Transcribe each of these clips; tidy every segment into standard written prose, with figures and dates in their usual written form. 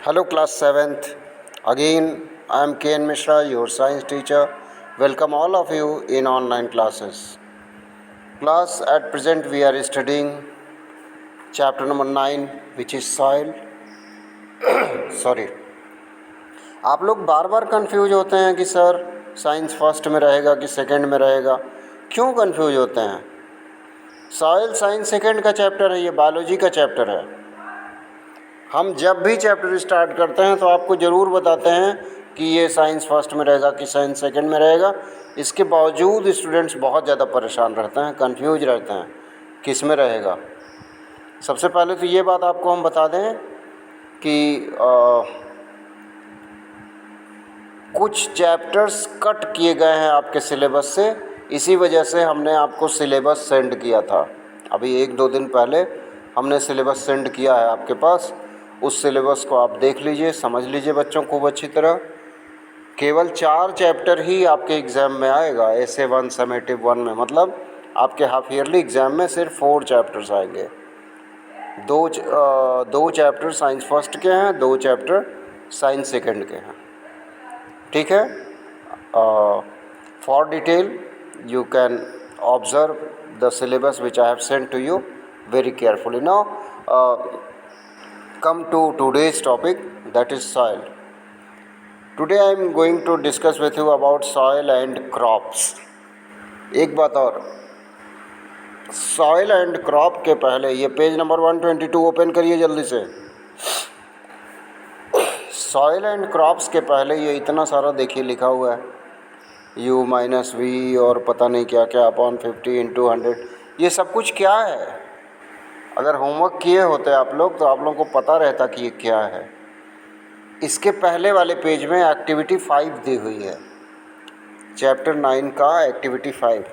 Hello, class 7th. Again, I am K.N. Mishra, your science teacher. Welcome all of you in online classes. Class, at present we are studying chapter number 9, which is soil. Sorry. आप लोग बार बार confuse होते हैं कि sir science first में रहेगा कि second में रहेगा. क्यों कंफ्यूज होते हैं? सॉइल साइंस सेकंड का चैप्टर है, ये बायोलॉजी का चैप्टर है. हम जब भी चैप्टर स्टार्ट करते हैं तो आपको ज़रूर बताते हैं कि ये साइंस फर्स्ट में रहेगा कि साइंस सेकंड में रहेगा. इसके बावजूद स्टूडेंट्स बहुत ज़्यादा परेशान रहते हैं, कंफ्यूज रहते हैं किस में रहेगा. सबसे पहले तो ये बात आपको हम बता दें कि कुछ चैप्टर्स कट किए गए हैं आपके सिलेबस से. इसी वजह से हमने आपको सिलेबस सेंड किया था. अभी 1-2 दिन पहले हमने सिलेबस सेंड किया है आपके पास. उस सिलेबस को आप देख लीजिए, समझ लीजिए बच्चों खूब अच्छी तरह. केवल 4 चैप्टर ही आपके एग्ज़ाम में आएगा SA1 समेटिव 1 में. मतलब आपके हाफ ईयरली एग्ज़ाम में सिर्फ 4 चैप्टर्स आएंगे. 2 चैप्टर साइंस फर्स्ट के हैं, 2 चैप्टर साइंस सेकंड के हैं. ठीक है. For detail you can observe the syllabus which I have sent to you very carefully. Now come to today's topic, that is soil. Today I am going to discuss with you about soil and crops. एक बात और, soil and crop के पहले ये page number 122 open करिए जल्दी से. soil and crops के पहले ये इतना सारा देखिए लिखा हुआ है, U-V और पता नहीं क्या क्या अपॉन 50 × 100. ये सब कुछ क्या है? अगर होमवर्क किए होते आप लोग तो आप लोगों को पता रहता कि ये क्या है. इसके पहले वाले पेज में एक्टिविटी 5 दी हुई है, चैप्टर 9 का एक्टिविटी 5.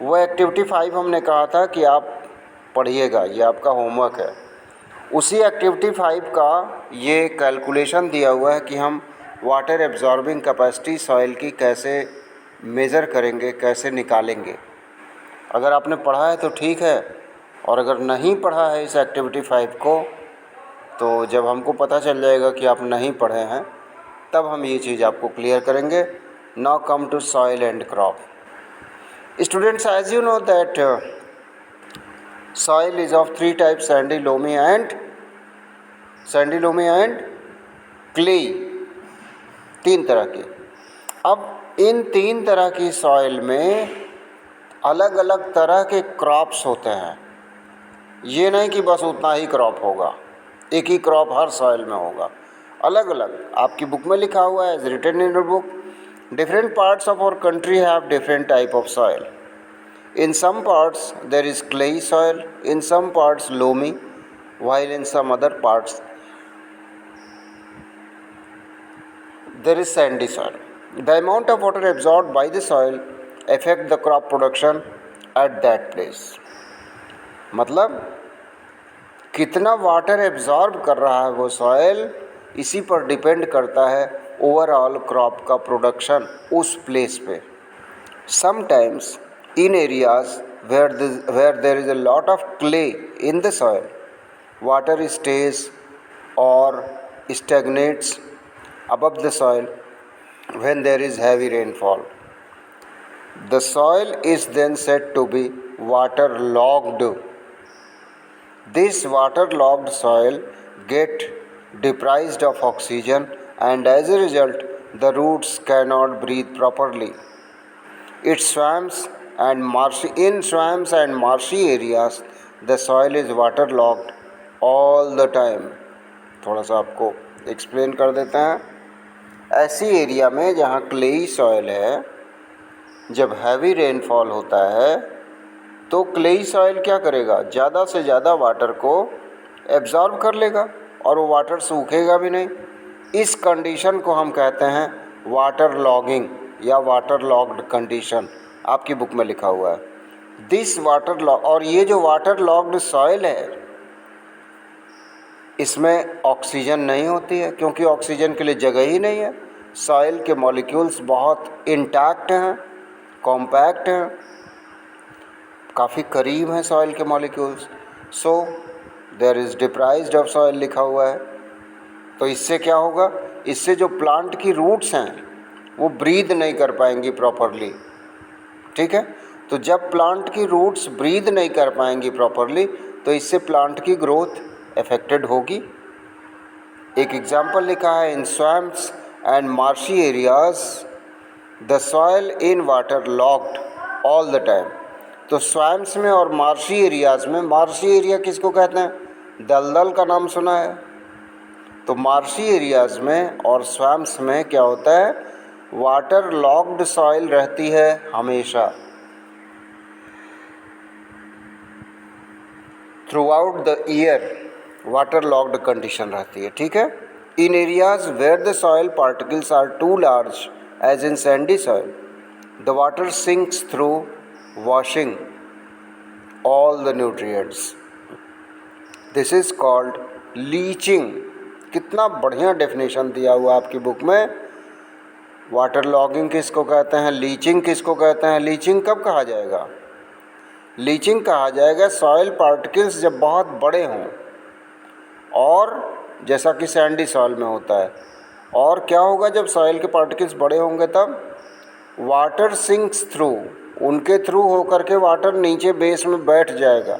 वो एक्टिविटी 5 हमने कहा था कि आप पढ़िएगा, ये आपका होमवर्क है. उसी एक्टिविटी 5 का ये कैलकुलेशन दिया हुआ है कि हम वाटर एब्जॉर्बिंग कैपेसिटी सॉइल की कैसे मेज़र करेंगे, कैसे निकालेंगे. अगर आपने पढ़ा है तो ठीक है, और अगर नहीं पढ़ा है इस एक्टिविटी 5 को तो जब हमको पता चल जाएगा कि आप नहीं पढ़े हैं तब हम ये चीज़ आपको क्लियर करेंगे. Now come to soil and crop. Students, as you know that soil is of 3 types, sandy, loamy and clay. 3 तरह की. अब इन 3 तरह की सॉइल में अलग अलग तरह के क्रॉप्स होते हैं. ये नहीं कि बस उतना ही क्रॉप होगा, एक ही क्रॉप हर सॉइल में होगा. अलग अलग आपकी बुक में लिखा हुआ है, as written in your book. Different parts of our country have different type of soil. In some parts there is clayey soil, in some parts loamy, while in some other parts there is sandy soil. The amount of water absorbed by the soil affect the crop production at that place. मतलब कितना water absorb कर रहा है वो soil, इसी पर depend करता है ओवरऑल क्रॉप का प्रोडक्शन उस प्लेस पे. Sometimes in areas where there is a lot of clay in the soil, water stays or stagnates above the soil when there is heavy rainfall. The soil is then said to be waterlogged. This waterlogged soil get deprived of oxygen and as a result the roots cannot breathe properly. In swamps and marshy areas the soil is waterlogged all the time. थोड़ा सा आपको explain कर देते हैं. ऐसी area में जहाँ clayey soil है, जब हैवी रेनफॉल होता है तो क्लेई सॉइल क्या करेगा, ज़्यादा से ज़्यादा वाटर को एब्जॉर्ब कर लेगा और वो वाटर सूखेगा भी नहीं. इस कंडीशन को हम कहते हैं वाटर लॉगिंग या वाटर लॉग्ड कंडीशन. आपकी बुक में लिखा हुआ है दिस वाटर लॉग. और ये जो वाटर लॉग्ड सॉइल है इसमें ऑक्सीजन नहीं होती है, क्योंकि ऑक्सीजन के लिए जगह ही नहीं है. सॉइल के मॉलिक्यूल्स बहुत इंटैक्ट हैं, कॉम्पैक्ट हैं, काफ़ी करीब हैं सॉइल के molecules. So there is deprived of soil लिखा हुआ है. तो इससे क्या होगा, इससे जो प्लांट की रूट्स हैं वो ब्रीथ नहीं कर पाएंगी प्रॉपरली, ठीक है। तो जब प्लांट की रूट्स ब्रीथ नहीं कर पाएंगी प्रॉपरली तो इससे प्लांट की ग्रोथ अफेक्टेड होगी। एक एग्जाम्पल लिखा है, in swamps and marshy areas the soil in water locked all the time. तो स्वैम्प्स में और मार्शी एरियाज़ में, मार्शी एरिया किसको कहते हैं, दलदल का नाम सुना है। तो मार्शी एरियाज़ में और स्वैम्प्स में क्या होता है, वाटर लॉक्ड सॉइल रहती है हमेशा, throughout the year water locked condition रहती है, ठीक है। In areas where the soil particles are too large as in sandy soil the water sinks through washing all the nutrients, this is called leaching. कितना बढ़िया definition दिया हुआ आपकी book में। वाटर लॉगिंग किसको कहते हैं, लीचिंग किसको कहते हैं। लीचिंग कब कहा जाएगा, लीचिंग कहा जाएगा सॉइल पार्टिकल्स जब बहुत बड़े हों, और जैसा कि सैंडी सॉइल में होता है। और क्या होगा जब सॉइल के पार्टिकल्स बड़े होंगे, तब वाटर सिंक्स थ्रू, उनके थ्रू होकर के वाटर नीचे बेस में बैठ जाएगा,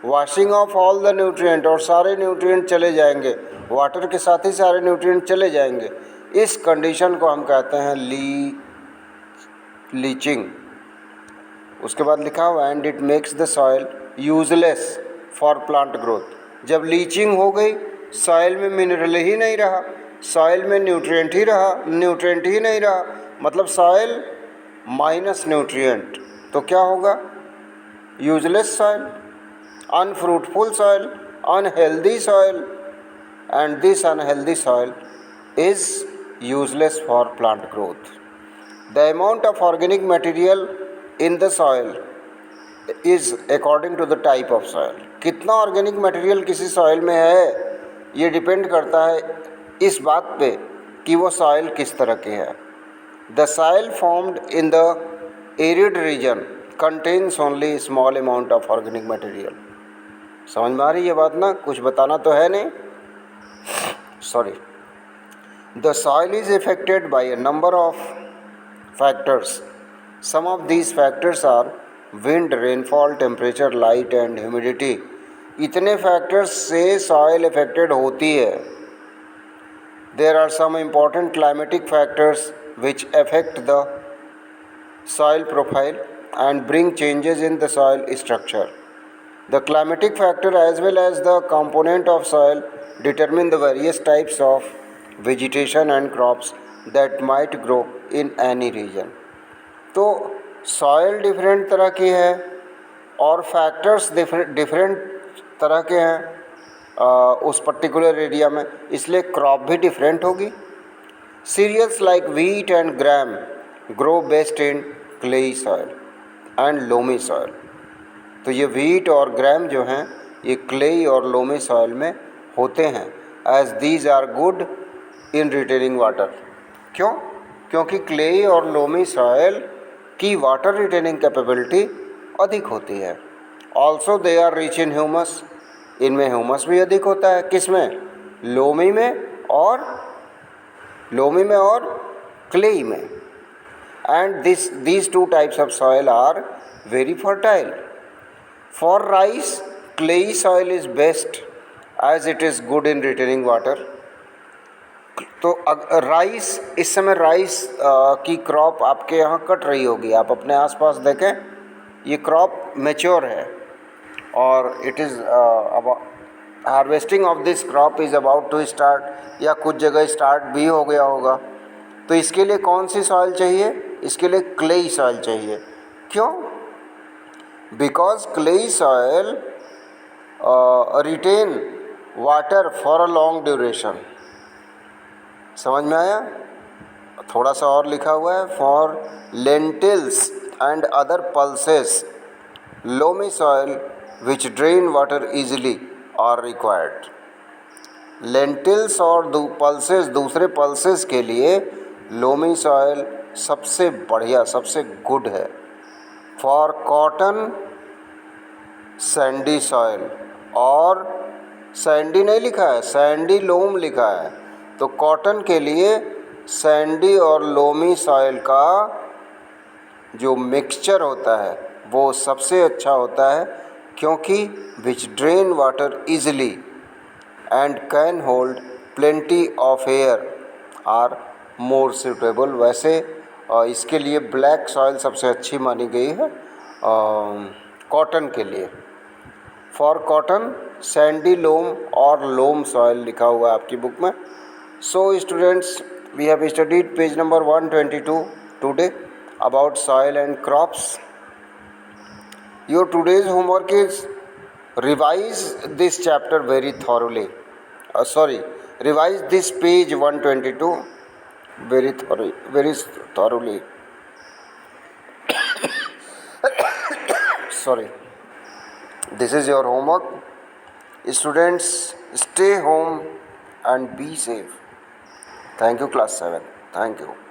washing of all the nutrient, और सारे न्यूट्रिएंट चले जाएंगे, वाटर के साथ ही सारे न्यूट्रिएंट चले जाएंगे। इस कंडीशन को हम कहते हैं लीचिंग। उसके बाद लिखा हुआ and it makes the soil useless for plant growth. जब लीचिंग हो गई, सॉइल में मिनरल ही नहीं रहा, सॉइल में न्यूट्रिएंट ही नहीं रहा, मतलब सॉइल माइनस न्यूट्रिएंट, तो क्या होगा, useless soil, unfruitful soil, unhealthy soil, and this unhealthy soil is useless for plant growth. The amount of organic material in the soil is according to the type of soil. कितना organic material किसी soil में है, ये depend करता है इस बात पे कि वो सॉइल किस तरह की है। The soil formed in the arid region contains only small amount of organic material. समझ में आ रही है बात ना, कुछ बताना तो है नहीं, sorry. The soil is affected by a number of factors. Some of these factors are wind, rainfall, temperature, light and humidity. इतने factors से soil affected होती है। There are some important climatic factors which affect the soil profile and bring changes in the soil structure. The climatic factor as well as the component of soil determine the various types of vegetation and crops that might grow in any region. तो soil different तरह की है और factors different तरह के हैं उस particular area में, इसलिए क्रॉप भी डिफरेंट होगी। Cereals like wheat and gram grow best in clayey soil and loamy soil. तो ये व्हीट और ग्राम जो हैं ये क्लेई और लोमी सॉइल में होते हैं, as these are good in retaining water. क्यों, क्योंकि क्लेई और लोमी सॉइल की वाटर रिटेनिंग कैपेबिलिटी अधिक होती है। Also they are rich in humus, इनमें ह्यूमस भी अधिक होता है। किसमें, लोमी में और क्लेई में। And these two types of soil are very fertile. For rice, clayey soil is best as it is good in retaining water. तो राइस, इस समय राइस की क्रॉप आपके यहाँ कट रही होगी, आप अपने आसपास देखें, ये क्रॉप मैच्योर है और it is harvesting of this crop is about to start, या कुछ जगह स्टार्ट भी हो गया होगा। तो इसके लिए कौन सी सॉइल चाहिए, इसके लिए क्लेई सॉइल चाहिए। क्यों, because clayey soil retain water for a long duration. समझ में आया, थोड़ा सा और लिखा हुआ है, for lentils and other pulses loamy soil which drain water easily are required. Lentils और पल्सेस, दूसरे पल्सेस के लिए लोमी सॉइल सबसे बढ़िया, सबसे गुड है। फॉर कॉटन सैंडी सॉइल, और सैंडी नहीं लिखा है, सैंडी लोम लिखा है। तो कॉटन के लिए सैंडी और लोमी सॉइल का जो मिक्सचर होता है वो सबसे अच्छा होता है, क्योंकि which drain water easily and can hold plenty of air are more suitable. वैसे इसके लिए ब्लैक सॉइल सबसे अच्छी मानी गई है कॉटन के लिए। फॉर कॉटन सैंडी लोम और लोम सॉइल लिखा हुआ है आपकी बुक में। So students, we have studied page number 122 today about soil and crops. Your today's homework is revise this chapter very thoroughly. Revise this page 122 very thoroughly. Sorry. This is your homework. Students, stay home and be safe. Thank you, class 7. Thank you.